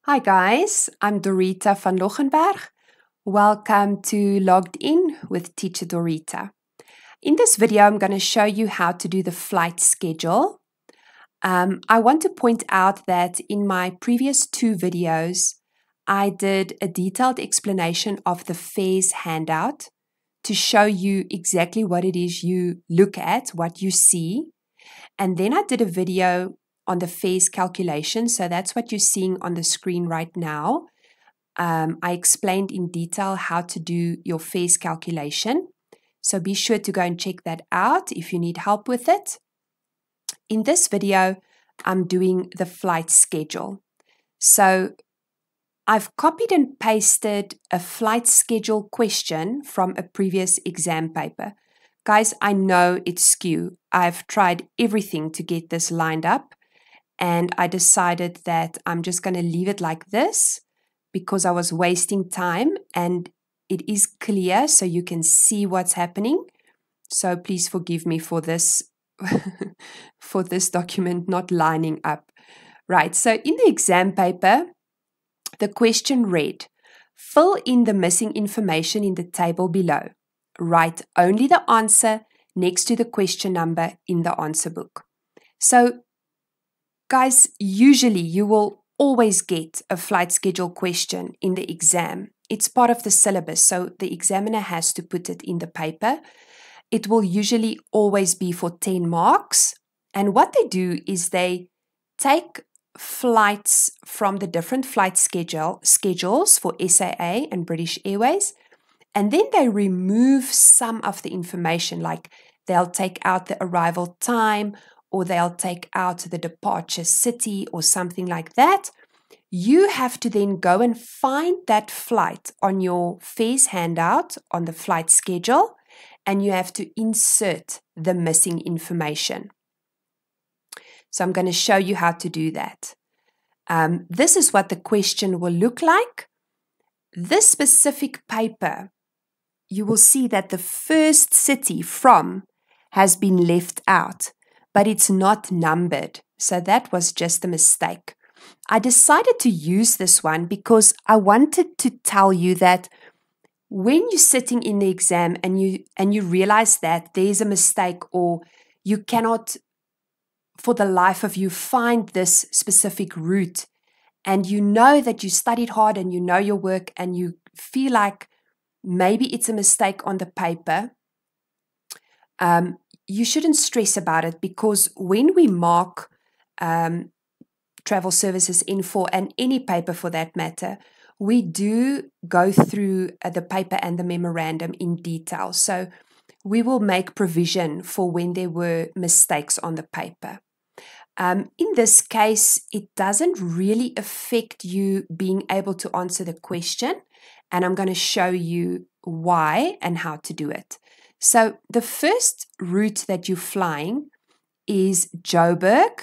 Hi guys, I'm Dorita van Lochenberg. Welcome to Logged In with Teacher Dorita. In this video, I'm going to show you how to do the flight schedule. I want to point out that in my previous two videos, I did a detailed explanation of the fares handout to show you exactly what it is you look at, what you see. And then I did a video on the fares calculation. So that's what you're seeing on the screen right now. I explained in detail how to do your fares calculation. So be sure to go and check that out if you need help with it. In this video, I'm doing the flight schedule. So I've copied and pasted a flight schedule question from a previous exam paper. Guys, I know it's skew. I've tried everything to get this lined up, and I decided that I'm just going to leave it like this because I was wasting time, and it is clear so you can see what's happening. So please forgive me for this, for this document not lining up. Right, so in the exam paper, the question read, fill in the missing information in the table below. Write only the answer next to the question number in the answer book. So, guys, usually you will always get a flight schedule question in the exam. It's part of the syllabus, so the examiner has to put it in the paper. It will usually always be for 10 marks. And what they do is they take flights from the different flight schedules for SAA and British Airways, and then they remove some of the information, like they'll take out the arrival time, or they'll take out the departure city or something like that. You have to then go and find that flight on your fares handout on the flight schedule, and you have to insert the missing information. So I'm going to show you how to do that. This is what the question will look like. This specific paper, you will see that the first city from has been left out, but it's not numbered. So that was just a mistake. I decided to use this one because I wanted to tell you that when you're sitting in the exam and you realize that there's a mistake, or you cannot for the life of you find this specific route, and you know that you studied hard and you know your work, and you feel like maybe it's a mistake on the paper, you shouldn't stress about it, because when we mark travel services info, and any paper for that matter, we do go through the paper and the memorandum in detail. So we will make provision for when there were mistakes on the paper. In this case, it doesn't really affect you being able to answer the question, and I'm going to show you why and how to do it. So the first route that you're flying is Joburg,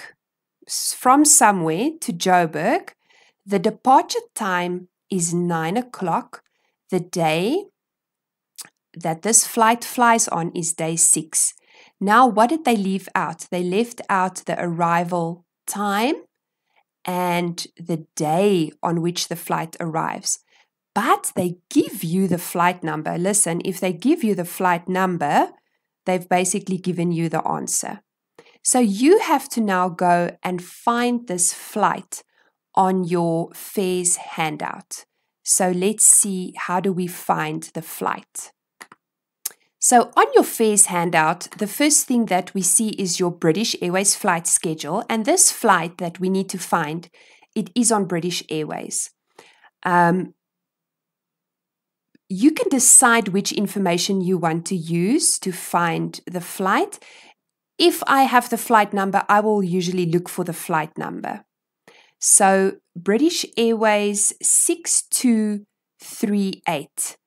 from somewhere to Joburg. The departure time is 9 o'clock. The day that this flight flies on is day 6. Now, what did they leave out? They left out the arrival time and the day on which the flight arrives. But they give you the flight number. Listen, if they give you the flight number, they've basically given you the answer. So you have to now go and find this flight on your fares handout. So let's see, how do we find the flight? So on your fares handout, the first thing that we see is your British Airways flight schedule. And this flight that we need to find, it is on British Airways. You can decide which information you want to use to find the flight. If I have the flight number, I will usually look for the flight number. So British Airways 6238.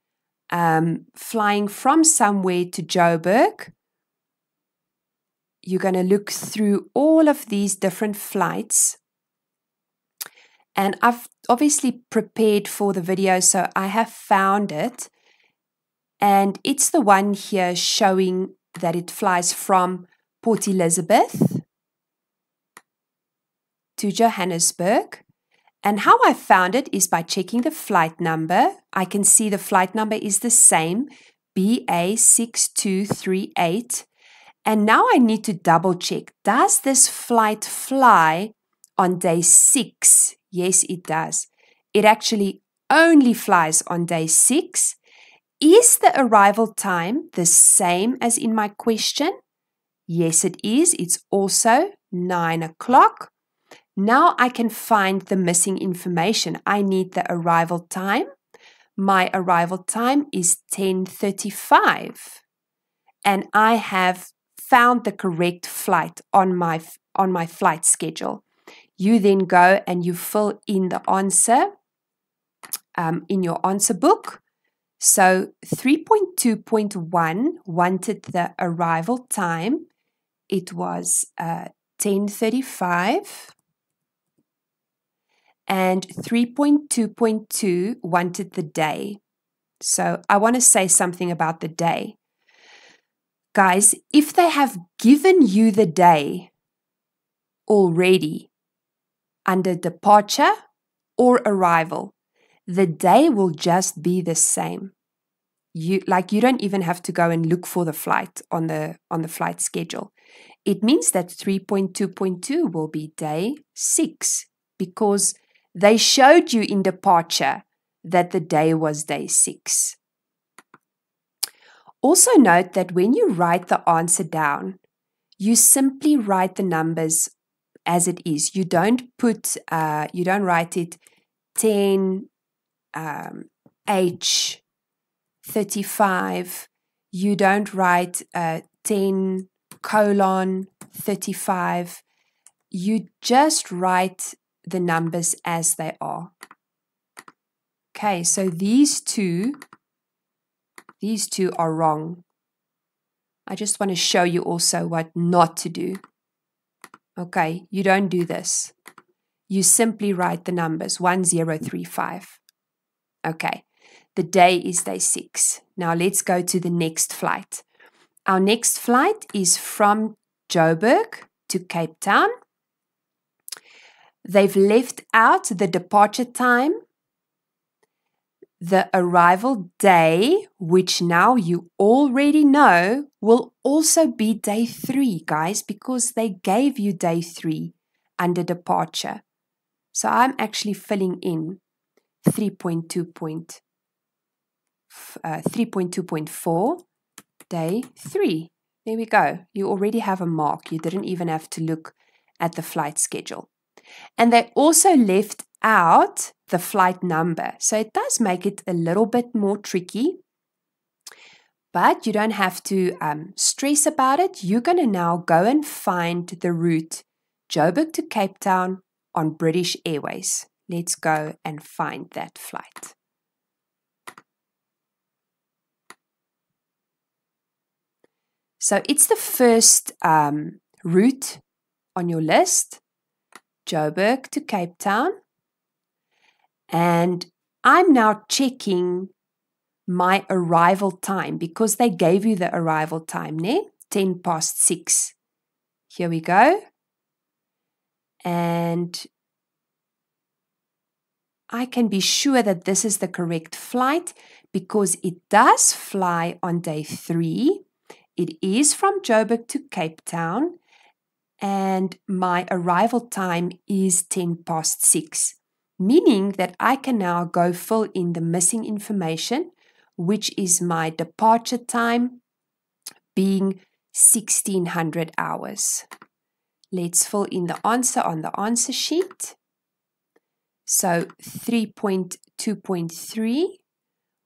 Flying from somewhere to Joburg. You're going to look through all of these different flights, and I've obviously prepared for the video, so I have found it, and it's the one here showing that it flies from Port Elizabeth to Johannesburg, And how I found it is by checking the flight number. I can see the flight number is the same, BA6238. And now I need to double check. Does this flight fly on day 6? Yes, it does. It actually only flies on day 6. Is the arrival time the same as in my question? Yes, it is. It's also 9 o'clock. Now I can find the missing information. I need the arrival time. My arrival time is 10:35. And I have found the correct flight on my flight schedule. You then go and you fill in the answer in your answer book. So 3.2.1 wanted the arrival time. It was 10:35. And 3.2.2 wanted the day. So I want to say something about the day. Guys, if they have given you the day already under departure or arrival, the day will just be the same. You don't even have to go and look for the flight on the flight schedule. It means that 3.2.2 will be day 6 because they showed you in departure that the day was day 6. Also note that when you write the answer down, you simply write the numbers as it is. You don't write it 10 H 35. You don't write 10 colon 35. You just write the numbers as they are. Okay, so these two are wrong. I just want to show you also what not to do. Okay, you don't do this. You simply write the numbers 1035. Okay, the day is day 6. Now let's go to the next flight. Our next flight is from Joburg to Cape Town. They've left out the departure time, the arrival day, which now you already know will also be day 3, guys, because they gave you day 3 under departure. So I'm actually filling in 3.2.4, day 3. There we go. You already have a mark. You didn't even have to look at the flight schedule. And they also left out the flight number. So it does make it a little bit more tricky. But you don't have to stress about it. You're going to now go and find the route Joburg to Cape Town on British Airways. Let's go and find that flight. So it's the first route on your list, Joburg to Cape Town. And I'm now checking my arrival time because they gave you the arrival time, ne? 6:10. Here we go. And I can be sure that this is the correct flight because it does fly on day 3. It is from Joburg to Cape Town. And my arrival time is 6:10, meaning that I can now go fill in the missing information, which is my departure time being 1600 hours. Let's fill in the answer on the answer sheet. So 3.2.3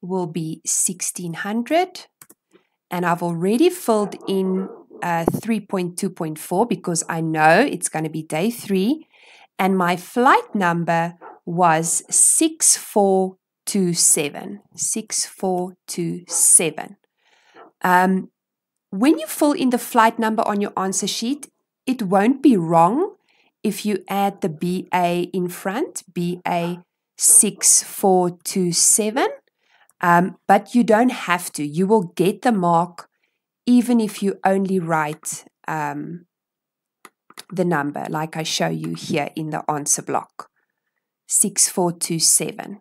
will be 1600. And I've already filled in 3.2.4 because I know it's going to be day 3. And my flight number was 6427. 6427. When you fill in the flight number on your answer sheet, it won't be wrong if you add the BA in front, BA 6427. But you don't have to. You will get the mark even if you only write the number like I show you here in the answer block. 6427.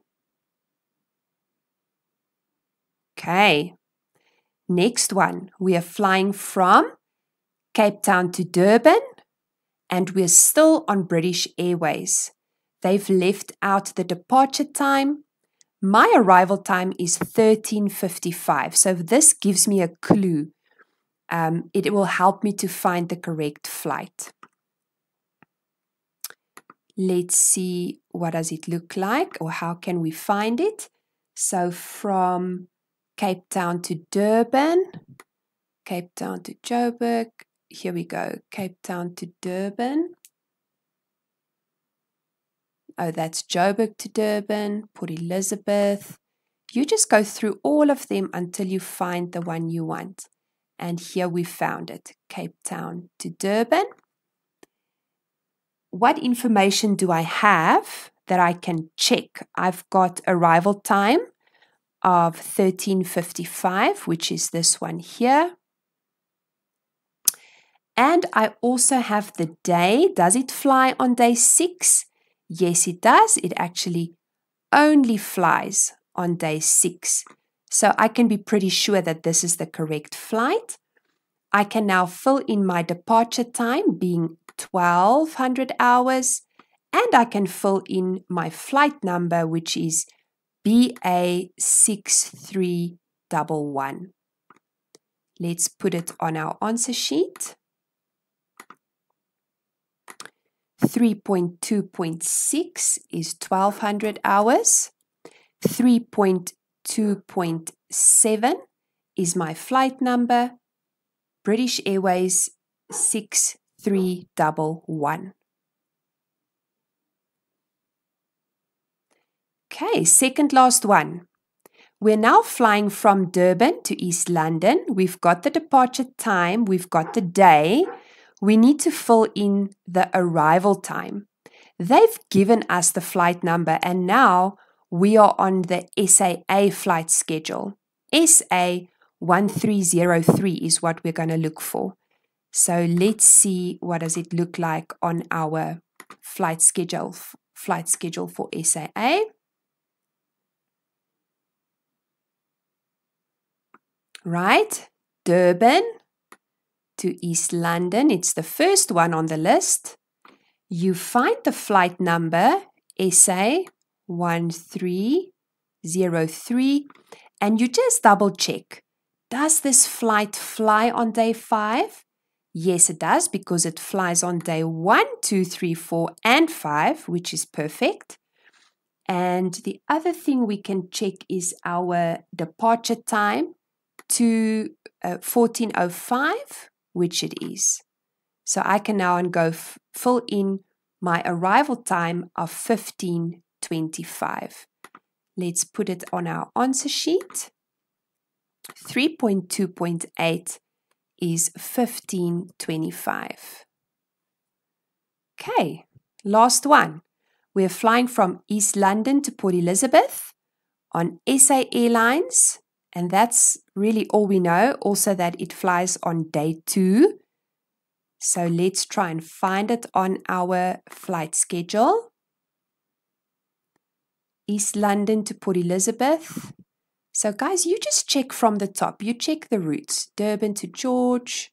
Okay, next one. We are flying from Cape Town to Durban, and we're still on British Airways. They've left out the departure time. My arrival time is 13:55, so this gives me a clue. It will help me to find the correct flight. Let's see, what does it look like, or how can we find it? So from Cape Town to Durban, Cape Town to Joburg, here we go, Cape Town to Durban. Oh, that's Joburg to Durban, Port Elizabeth. You just go through all of them until you find the one you want. And here we found it, Cape Town to Durban. What information do I have that I can check? I've got arrival time of 13:55, which is this one here. And I also have the day. Does it fly on day 6? Yes, it does. It actually only flies on day 6. So I can be pretty sure that this is the correct flight. I can now fill in my departure time being 1200 hours, and I can fill in my flight number, which is BA6311. Let's put it on our answer sheet. 3.2.6 is 1200 hours. 3.2.7 is my flight number. British Airways 6311. Okay, second last one. We're now flying from Durban to East London. We've got the departure time, we've got the day. We need to fill in the arrival time. They've given us the flight number, and now we are on the SAA flight schedule. SA 1303 is what we're going to look for. So let's see, what does it look like on our flight schedule for SAA. Right, Durban to East London, it's the first one on the list. You find the flight number SA 1303 and you just double check. Does this flight fly on day 5? Yes, it does, because it flies on day 1, 2, 3, 4, and 5, which is perfect. And the other thing we can check is our departure time to 14:05, which it is. So I can now go fill in my arrival time of 15:25. Let's put it on our answer sheet. 3.2.8 is 15:25. Okay, last one. We're flying from East London to Port Elizabeth on SA Airlines, and that's really all we know. Also that it flies on day 2. So let's try and find it on our flight schedule. East London to Port Elizabeth. So guys, you just check from the top. You check the routes. Durban to George,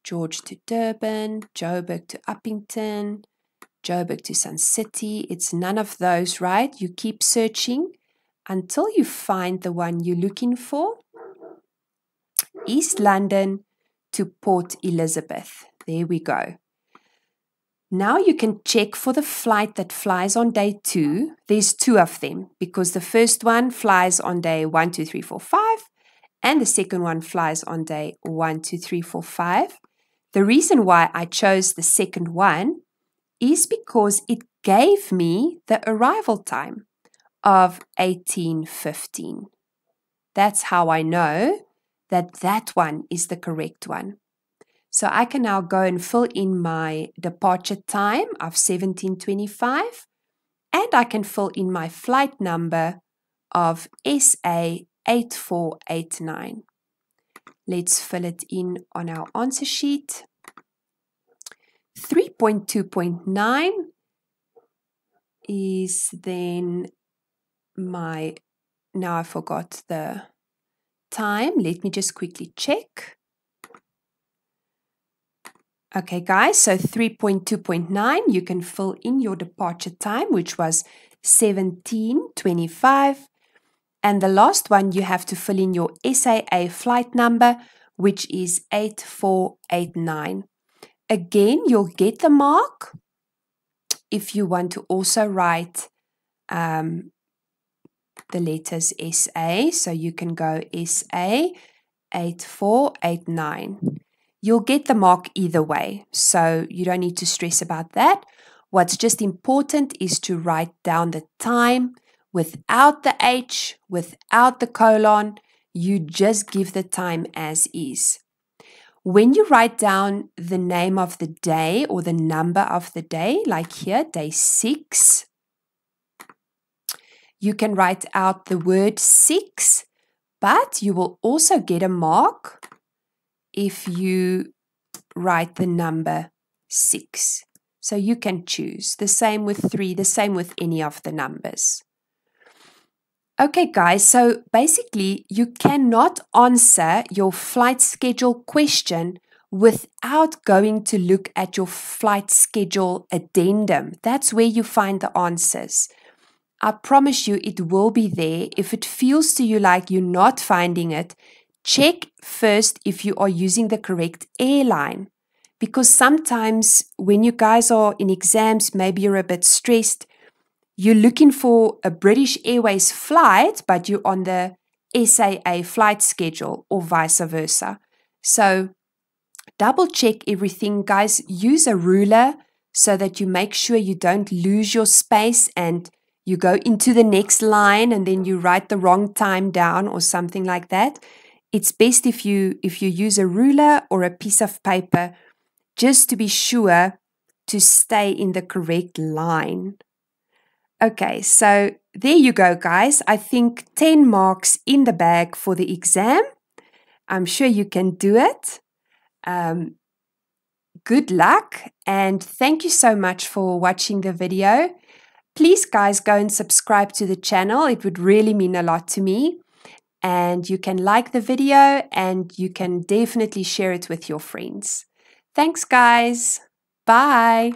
George to Durban, Joburg to Uppington, Joburg to Sun City. It's none of those, right? You keep searching until you find the one you're looking for. East London to Port Elizabeth. There we go. Now you can check for the flight that flies on day 2. There's 2 of them because the first one flies on day 1, 2, 3, 4, 5, and the second one flies on day 1, 2, 3, 4, 5. The reason why I chose the second one is because it gave me the arrival time of 18:15. That's how I know that that one is the correct one. So I can now go and fill in my departure time of 17:25, and I can fill in my flight number of SA 8489. Let's fill it in on our answer sheet. 3.2.9 is then my, now I forgot the time. Let me just quickly check. Okay, guys, so 3.2.9, you can fill in your departure time, which was 17:25. And the last one, you have to fill in your SAA flight number, which is 8489. Again, you'll get the mark if you want to also write the letters SA. So you can go SA 8489. You'll get the mark either way, so you don't need to stress about that. What's just important is to write down the time without the H, without the colon. You just give the time as is. When you write down the name of the day or the number of the day, like here, day 6, you can write out the word 6, but you will also get a mark if you write the number 6. So you can choose. The same with 3, the same with any of the numbers. Okay, guys, so basically you cannot answer your flight schedule question without going to look at your flight schedule addendum. That's where you find the answers. I promise you it will be there. If it feels to you like you're not finding it, check first if you are using the correct airline, because sometimes when you guys are in exams, maybe you're a bit stressed, you're looking for a British Airways flight, but you're on the SAA flight schedule or vice versa. So double check everything, guys. Use a ruler so that you make sure you don't lose your space and you go into the next line and then you write the wrong time down or something like that. It's best if you use a ruler or a piece of paper just to be sure to stay in the correct line. Okay, so there you go, guys. I think 10 marks in the bag for the exam. I'm sure you can do it. Good luck, and thank you so much for watching the video. Please, guys, go and subscribe to the channel. It would really mean a lot to me. And you can like the video and you can definitely share it with your friends. Thanks, guys. Bye.